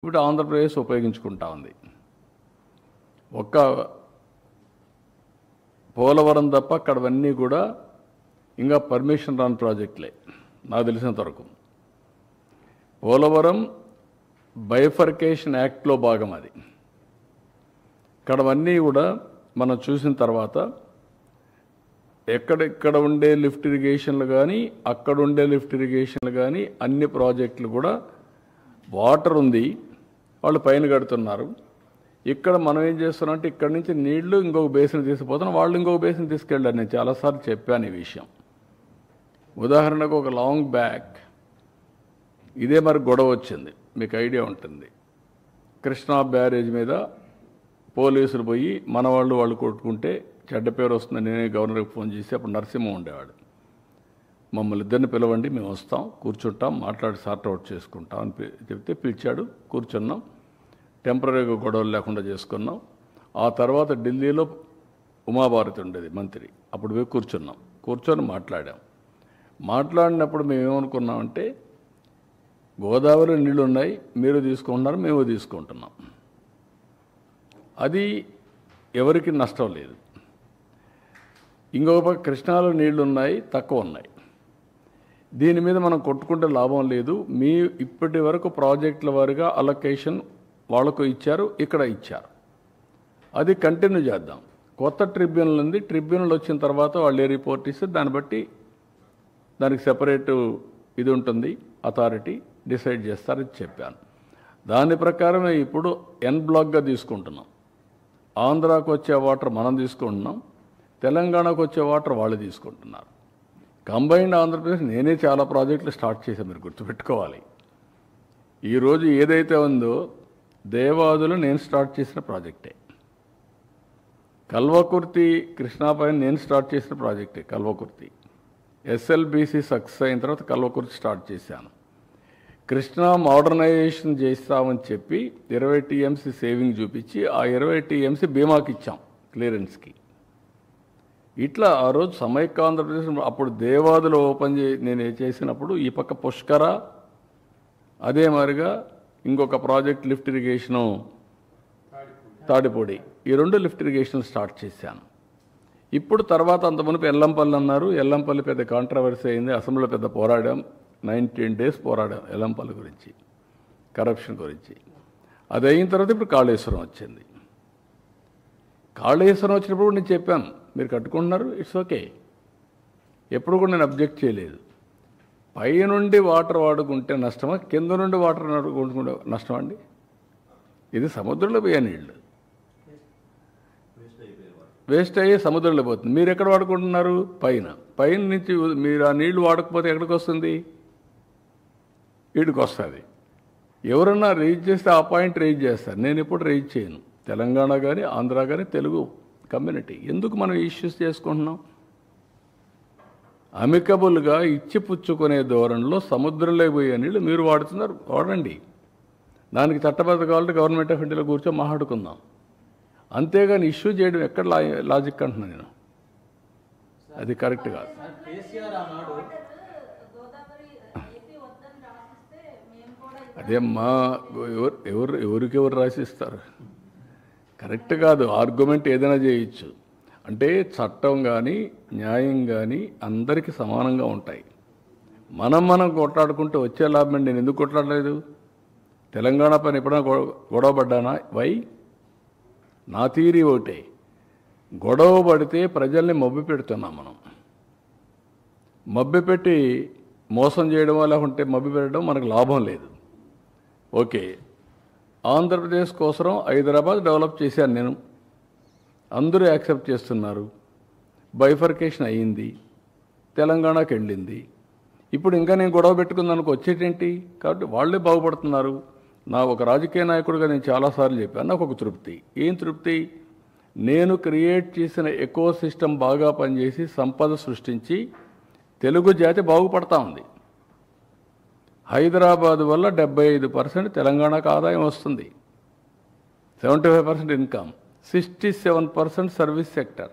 ఇప్పుడు ఆంధ్రప్రదేశ్ ఉపయోగించుకుంటా ఉంది. ఒక్క పోలవరం తప్ప అక్కడవన్నీ కూడా ఇంకా పర్మిషన్ రాని ప్రాజెక్టులే నాకు తెలిసినంత వరకు. పోలవరం బైఫర్కేషన్ యాక్ట్లో భాగం అది. ఇక్కడవన్నీ కూడా మనం చూసిన తర్వాత ఎక్కడెక్కడ ఉండే లిఫ్ట్ ఇరిగేషన్లు కానీ అక్కడ ఉండే లిఫ్ట్ ఇరిగేషన్లు కానీ అన్ని ప్రాజెక్టులు కూడా వాటర్ ఉంది, వాళ్ళు పైన కడుతున్నారు. ఇక్కడ మనం ఏం చేస్తున్నాం అంటే ఇక్కడ నుంచి నీళ్లు ఇంకొక బేసిన్ తీసుకుపోతున్నాం, వాళ్ళు ఇంకొక బేసిన్ తీసుకెళ్ళారు. నేను చాలాసార్లు చెప్పాను ఈ విషయం. ఉదాహరణకు ఒక లాంగ్ బ్యాక్ ఇదే మరి గొడవ వచ్చింది, మీకు ఐడియా ఉంటుంది. కృష్ణా బ్యారేజ్ మీద పోలీసులు పోయి మన వాళ్ళు కొట్టుకుంటే చెడ్డ పేరు వస్తుందని నేనే గవర్నర్కి ఫోన్ చేసి, అప్పుడు నరసింహ ఉండేవాడు, మమ్మల్ని ఇద్దరిని పిలవండి, మేము వస్తాం, కూర్చుంటాం, మాట్లాడి సార్ట్ అవుట్ చేసుకుంటాం అని చెప్తే పిలిచాడు. కూర్చున్నాం, టెంపరీగా గొడవలు లేకుండా చేసుకున్నాం. ఆ తర్వాత ఢిల్లీలో ఉమాభారతి ఉండేది మంత్రి, అప్పుడు పోయి కూర్చొని మాట్లాడినప్పుడు మేము ఏమనుకున్నామంటే గోదావరి నీళ్ళు ఉన్నాయి, మీరు తీసుకుంటున్నారు, మేము తీసుకుంటున్నాం, అది ఎవరికి నష్టం లేదు. ఇంకొక పక్క కృష్ణాలో నీళ్లు ఉన్నాయి, తక్కువ ఉన్నాయి, దీని మీద మనం కొట్టుకుంటే లాభం లేదు. మీ ఇప్పటి వరకు ప్రాజెక్టుల వారిగా అలొకేషన్ వాళ్ళకు ఇచ్చారు, ఇక్కడ ఇచ్చారు, అది కంటిన్యూ చేద్దాం. కొత్త ట్రిబ్యునల్ ఉంది, ట్రిబ్యునల్ వచ్చిన తర్వాత వాళ్ళు ఏ రిపోర్ట్ ఇస్తే దాన్ని బట్టి దానికి సెపరేటు ఇది ఉంటుంది, అథారిటీ డిసైడ్ చేస్తారని చెప్పాను. దాని ప్రకారమే ఇప్పుడు ఎన్ బ్లాక్గా తీసుకుంటున్నాం. ఆంధ్రాకు వచ్చే వాటర్ మనం తీసుకుంటున్నాం, తెలంగాణకు వచ్చే వాటర్ వాళ్ళు తీసుకుంటున్నారు. కంబైన్డ్ ఆంధ్రప్రదేశ్ నేనే చాలా ప్రాజెక్టులు స్టార్ట్ చేశాను, మీరు గుర్తుపెట్టుకోవాలి. ఈరోజు ఏదైతే ఉందో దేవాదులు నేను స్టార్ట్ చేసిన ప్రాజెక్టే, కల్వకుర్తి కృష్ణా పైన నేను స్టార్ట్ చేసిన ప్రాజెక్టే కల్వకుర్తి. ఎస్ఎల్బీసీ సక్సెస్ అయిన తర్వాత కల్వకుర్తి స్టార్ట్ చేశాను. కృష్ణా మోడర్నైజేషన్ చేస్తామని చెప్పి 20 టీఎంసీ సేవింగ్ చూపించి ఆ 20 టీఎంసీ బీమాకి ఇచ్చాం క్లియరెన్స్కి. ఇట్లా ఆ రోజు సమైక్య ఆంధ్రప్రదేశ్ అప్పుడు దేవాదులు నేను చేసినప్పుడు ఈ పక్క పుష్కర, అదే మాదిరిగా ఇంకొక ప్రాజెక్ట్ లిఫ్ట్ ఇరిగేషను తాడిపొడి, ఈ 2 లిఫ్ట్ ఇరిగేషన్ స్టార్ట్ చేశాను. ఇప్పుడు తర్వాత అంత మునుపు ఎల్లంపల్లి అన్నారు, ఎల్లంపల్లి పెద్ద కాంట్రవర్సీ అయింది, అసెంబ్లీలో పెద్ద పోరాడాం, 19 days పోరాడాం ఎల్లంపల్లి గురించి, కరప్షన్ గురించి. అది అయిన తర్వాత ఇప్పుడు కాళేశ్వరం వచ్చింది. కాళేశ్వరం వచ్చినప్పుడు నేను చెప్పాను, మీరు కట్టుకుంటున్నారు, ఇట్స్ ఓకే, ఎప్పుడు కూడా నేను అబ్జెక్ట్ చేయలేదు. పై నుండి వాటర్ వాడుకుంటే నష్టమా, కింద నుండి వాటర్ వాడుకుంటే నష్టమా అండి? ఇది సముద్రంలో పోయే నీళ్ళు, వేస్ట్ అయ్యి సముద్రంలో పోతుంది. మీరు ఎక్కడ వాడుకుంటున్నారు? పైన నుంచి మీరు ఆ నీళ్లు వాడకపోతే ఎక్కడికి వస్తుంది? వీడికి వస్తుంది. ఎవరన్నా రైజ్ చేస్తే ఆ పాయింట్ రైజ్ చేస్తారు, నేను ఎప్పుడు రైజ్ చేయను. తెలంగాణ కానీ ఆంధ్ర కానీ తెలుగు కమ్యూనిటీ ఎందుకు మనం ఇష్యూస్ చేసుకుంటున్నాం? అమికబుల్గా ఇచ్చిపుచ్చుకునే ధోరణిలో సముద్రంలో పోయే నీళ్ళు మీరు వాడుతున్నారు, వాడండి. దానికి చట్టబద్ధ కావాలంటే గవర్నమెంట్ ఆఫ్ ఇండియాలో కూర్చొని మాట్లాడుకుందాం, అంతేగాని ఇష్యూ చేయడం ఎక్కడ లాజిక్ అంటున్నాను నేను, అది కరెక్ట్ కాదు. అదేమ్మా, ఎవరికెవరు రాసిస్తారు, కరెక్ట్ కాదు. ఆర్గ్యుమెంట్ ఏదైనా చేయొచ్చు, అంటే చట్టం కానీ న్యాయం కానీ అందరికీ సమానంగా ఉంటాయి. మనం కొట్లాడుకుంటే వచ్చే లాభం. నేను ఎందుకు కొట్లాడలేదు? తెలంగాణ పైన ఎప్పుడైనా గొడవ పడ్డానా? నా థియరీ ఒకటే, గొడవ పడితే ప్రజల్ని మభ్య పెడుతున్నాం మనం. మభ్య పెట్టి మోసం చేయడం లేకుంటే మభ్య పెట్టడం మనకు లాభం లేదు. ఓకే, ఆంధ్రప్రదేశ్ కోసం హైదరాబాద్ డెవలప్ చేశాను నేను, అందరూ యాక్సెప్ట్ చేస్తున్నారు, బైఫర్కేషన్ అయ్యింది, తెలంగాణకి వెళ్ళింది. ఇప్పుడు ఇంకా నేను గొడవ పెట్టుకుందానికి వచ్చేటేంటి? కాబట్టి వాళ్ళే బాగుపడుతున్నారు. నా ఒక రాజకీయ నాయకుడిగా నేను చాలాసార్లు చెప్పాను, నాకు ఒక తృప్తి. ఏం తృప్తి? నేను క్రియేట్ చేసిన ఎకో సిస్టమ్ బాగా పనిచేసి సంపద సృష్టించి తెలుగు జాతి బాగుపడతా ఉంది. హైదరాబాద్ వల్ల 75% తెలంగాణకు ఆదాయం వస్తుంది, 75% ఇన్కమ్, 67% సర్వీస్ సెక్టర్,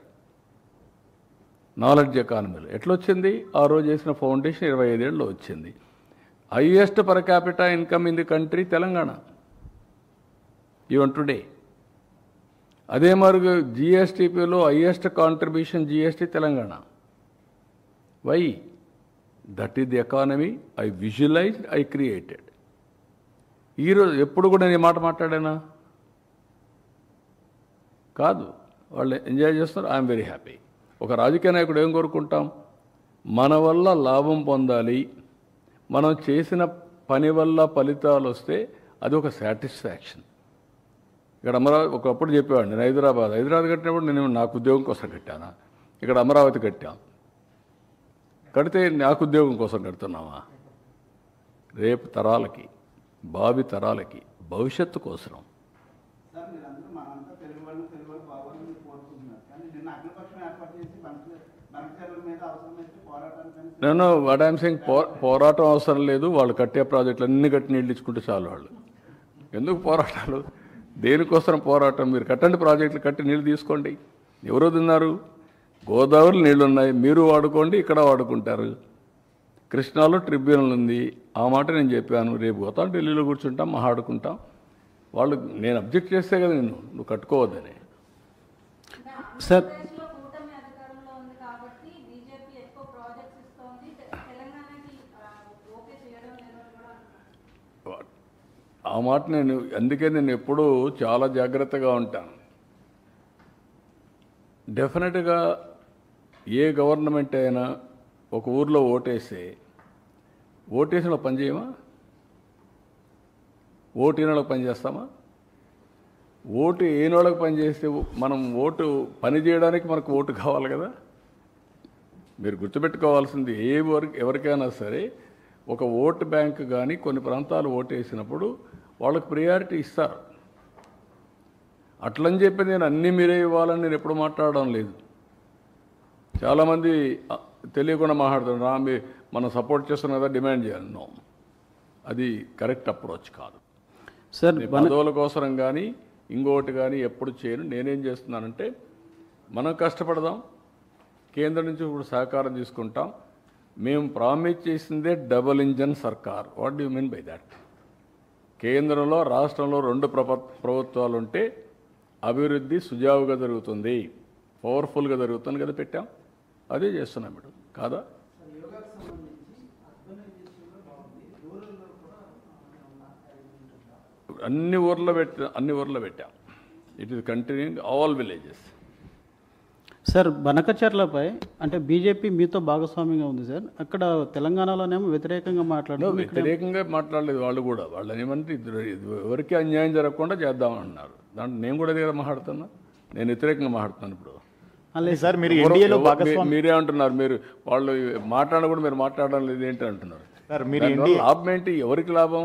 నాలెడ్జ్ ఎకానమీలో. ఎట్లొచ్చింది? ఆ రోజు చేసిన ఫౌండేషన్ 25 ఏళ్ళలో వచ్చింది. Highest per capita income in the country Telangana. Even today. అదే మరి జిఎస్టిపిలో highest contribution GST Telangana. Why? That is the economy I visualized, I created. ఈరోజు ఎప్పుడు కూడా నేను ఈ మాట మాట్లాడానా? కాదు. వాళ్ళు ఎంజాయ్ చేస్తున్నారు. I'm very happy. ఒక రాజకీయ నాయకుడు ఏం కోరుకుంటాం? మన వల్ల లాభం పొందాలి, మనం చేసిన పని వల్ల ఫలితాలు వస్తే అది ఒక సాటిస్ఫాక్షన్. ఇక్కడ అమరావతి ఒకప్పుడు చెప్పేవాడు, నేను హైదరాబాద్ కట్టినప్పుడు నేను నాకు ఉద్యోగం కోసం కట్టానా? ఇక్కడ అమరావతి కట్టాం. కడితే నాకు ఉద్యోగం కోసం కడుతున్నావా? రేపు తరాలకి, భావి తరాలకి, భవిష్యత్తు కోసం. నేను వాట్ ఐఎమ్ సెయింగ్, పోరాటం అవసరం లేదు. వాళ్ళు కట్టే ప్రాజెక్టులు అన్ని కట్టి నీళ్ళు ఇచ్చుకుంటే చాలు. వాళ్ళు ఎందుకు పోరాటాలు? దేనికోసం పోరాటం? మీరు కట్టండి, ప్రాజెక్టులు కట్టి నీళ్ళు తీసుకోండి. ఎవరో తిన్నారు? గోదావరి నీళ్ళు ఉన్నాయి, మీరు వాడుకోండి, ఇక్కడ వాడుకుంటారు. కృష్ణాలో ట్రిబ్యునల్ ఉంది, ఆ మాట నేను చెప్పాను. రేపు పోతాం, ఢిల్లీలో కూర్చుంటాం, మాట్లాడుకుంటాం. వాళ్ళు నేను అబ్జెక్ట్ చేస్తే కదా నువ్వు కట్టుకోవద్దని. సార్ ఆ మాట నేను అందుకే నేను ఎప్పుడూ చాలా జాగ్రత్తగా ఉంటాను. డెఫినెట్గా ఏ గవర్నమెంట్ అయినా ఒక ఊర్లో ఓటేస్తే ఓటేసిన పని చేయమా? ఓటు ఏనోళ్ళకి పని చేస్తామా? ఓటు ఏనోళ్ళకి పని చేస్తే మనం ఓటు పని చేయడానికి మనకు ఓటు కావాలి కదా. మీరు గుర్తుపెట్టుకోవాల్సింది ఎవరికైనా సరే ఒక ఓటు బ్యాంక్ కానీ కొన్ని ప్రాంతాలు ఓటేసినప్పుడు వాళ్ళకి ప్రియారిటీ ఇస్తారు. అట్లని చెప్పి నేను అన్నీ మీరే ఇవ్వాలని నేను ఎప్పుడు మాట్లాడడం లేదు. చాలామంది తెలియకుండా మాట్లాడుతున్నారు, మనం సపోర్ట్ చేస్తున్నాం కదా, డిమాండ్ చేయాలి. నో, అది కరెక్ట్ అప్రోచ్ కాదు. సార్ పదవుల కోసం కానీ ఇంకొకటి కానీ ఎప్పుడు చేయను. నేనేం చేస్తున్నానంటే మనం కష్టపడదాం, కేంద్రం నుంచి కూడా సహకారం తీసుకుంటాం. మేము ప్రామిస్ చేసిందే డబుల్ ఇంజన్ సర్కార్. What do you mean by that? కేంద్రంలో రాష్ట్రంలో రెండు ప్రభుత్వాలు ఉంటే అభివృద్ధి సుజావుగా జరుగుతుంది, పవర్ఫుల్గా జరుగుతుంది కదా పెట్టాం. అదే చేస్తున్నాం మేడం, కాదా? అన్ని ఊర్లో పెట్టాం. It is continuing all villages. Sir బనకచర్లపై అంటే బీజేపీ మీతో భాగస్వామ్యంగా ఉంది సార్. అక్కడ తెలంగాణలోనేమో వ్యతిరేకంగా మాట్లాడుతున్నారు. వ్యతిరేకంగా మాట్లాడలేదు వాళ్ళు కూడా. వాళ్ళని ఏమంటే ఎవరికి అన్యాయం జరగకుండా చేద్దామన్నారు. దాంట్లో నేను కూడా దగ్గర మాట్లాడుతున్నా, నేను వ్యతిరేకంగా మాట్లాడుతున్నాను. ఇప్పుడు సార్ మీరు ఎన్డీఏలో మీరే అంటున్నారు, మీరు వాళ్ళు మాట్లాడడం కూడా మీరు మాట్లాడడం లేదు ఏంటి అంటున్నారు. లాభం ఏంటి? ఎవరికి లాభం?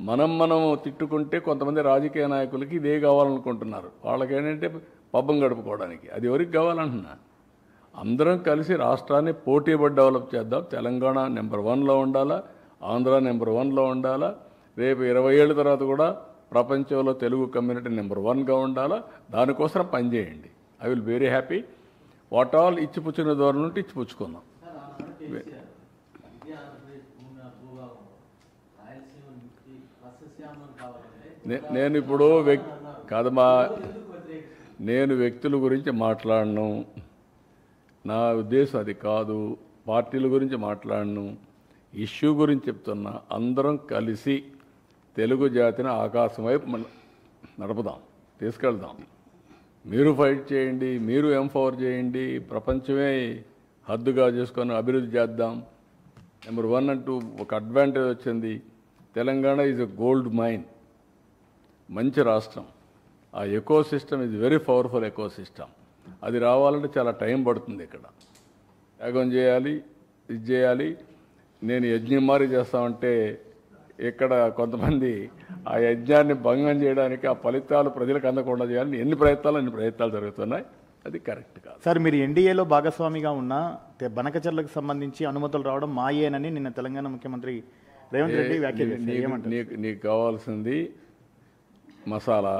మనం తిట్టుకుంటే కొంతమంది రాజకీయ నాయకులకి ఇదే కావాలనుకుంటున్నారు. వాళ్ళకేంటంటే పబ్బం గడుపుకోవడానికి. అది ఎవరికి కావాలంటున్నా? అందరం కలిసి రాష్ట్రాన్ని పోటీపడి డెవలప్ చేద్దాం. తెలంగాణ నెంబర్ 1లో ఉండాలా, ఆంధ్ర నెంబర్ 1లో ఉండాలా. రేపు 20 ఏళ్ళ తర్వాత కూడా ప్రపంచంలో తెలుగు కమ్యూనిటీ నెంబర్ 1గా ఉండాలా. దానికోసం పనిచేయండి. I will very happy. What all ఇచ్చిపుచ్చుకునే దూరం నుండి ఇచ్చిపుచ్చుకుందాం. నేను ఇప్పుడు కాదమ్మా, నేను వ్యక్తుల గురించి మాట్లాడను. నా ఉద్దేశం అది కాదు. పార్టీల గురించి మాట్లాడను. ఇష్యూ గురించి చెప్తున్నా. అందరం కలిసి తెలుగు జాతిని ఆకాశం వైపు నడుపుదాం, తీసుకెళ్దాం. మీరు ఫైట్ చేయండి, మీరు ఎంపవర్ చేయండి. ప్రపంచమే హద్దుగా చేసుకొని అభివృద్ధి చేద్దాం. నెంబర్ 1 అంటూ ఒక అడ్వాంటేజ్ వచ్చింది. Telangana is a gold mine. మంచి రాష్ట్రం. ఆ ecosystem is very powerful ecosystem. అది రావాలంటే చాలా టైం పడుతుంది. ఇక్కడ యాగం చేయాలి, ఇది చేయాలి. నేను యజ్ఞం మారి చేస్తామంటే ఇక్కడ కొంతమంది ఆ యజ్ఞాన్ని భంగం చేయడానికి, ఆ ఫలితాలు ప్రజలకు అందకుండా చేయాలని అన్ని ప్రయత్నాలు జరుగుతున్నాయి. అది కరెక్ట్ కాదు. సార్ మీరు ఎన్డీఏలో భాగస్వామిగా ఉన్న బనకచర్లకు సంబంధించి అనుమతులు రావడం మాయేనని నిన్న తెలంగాణ ముఖ్యమంత్రి రేవంత్ రెడ్డి వ్యాఖ్యానించారు. నీకు కావాల్సింది మసాలా,